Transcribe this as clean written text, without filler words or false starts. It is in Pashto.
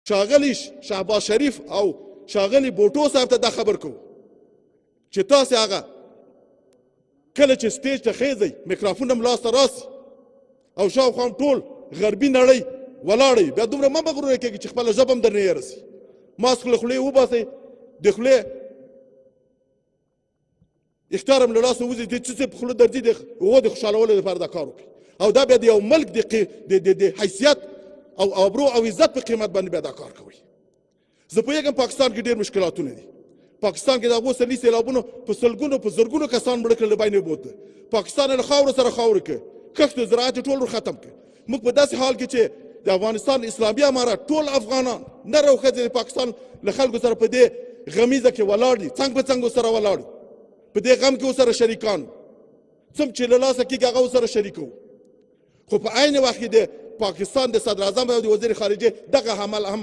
ښاغلي شهباز شریف او ښاغلي بوټو صاحب ته دا خبر کوو چې تاسې هغه کله چې سټیج ته خیځئ میکرافون هم لاسته راسي او شاوخوا ټول غربي نړۍ ولاړئ بیا دومره مه مغروره کېږي چې خپله ژبه هم درنه هېره سي ماسک له خولې وباسئ د خولې اختیار هم له لاسه وځي د څه څه په خوله درځي د هغو د خوشحالولو لپاره دا کار وکړي او دا بیا د یو ملک د حیثیت او ابرو او عزت په قیمت باندې بیا دا کار کوي. زه پوهېږم پاکستان کې ډېر مشکلاتونه دي. پاکستان کې د هغو سلي سیلابونو په سلګونو په زرګونو کسان مړه کړل، له بین بوتله. پاکستان یې له خاورو سره خاورې کړ، کښت او زراعت یې ټول ختم کړ. موږ په داسې حال کې چې د افغانستان اسلامي امارات ټول افغانان نر او ښځې د پاکستان له خلکو سره په دې غمیزه کې ولاړ دي، څنګ په څنګ ورسره ولاړ دي، په دې غم کې ورسره شریکان، څه چې له لاسه کېږي هغه ورسره شریک وو. خو په عین وخت کې د پاکستان د صدر اعظم او د وزیر خارجه دغه عمل هم